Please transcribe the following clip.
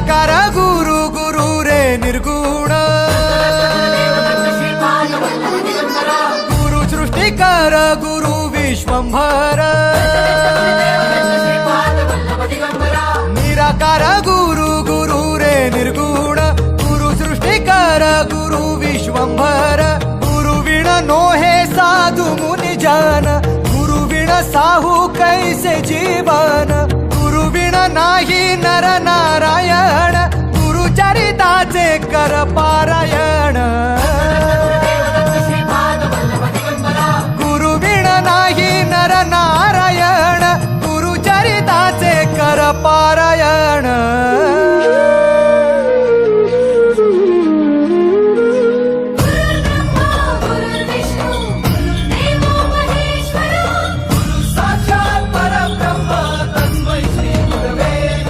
निराकार गुरु गुरु रे निर्गुण गुरु सृष्टिकर गुरु विश्वंभर निराकार गुरु गुरु रे निर्गुण गुरु सृष्टिकर गुरु विश्वंभर गुरु विण नोहे साधु मुनि जन गुरु विण साहू कैसे जीवन गुरु विण नाही नर नारायण गुरु चरिताचे कर पारायण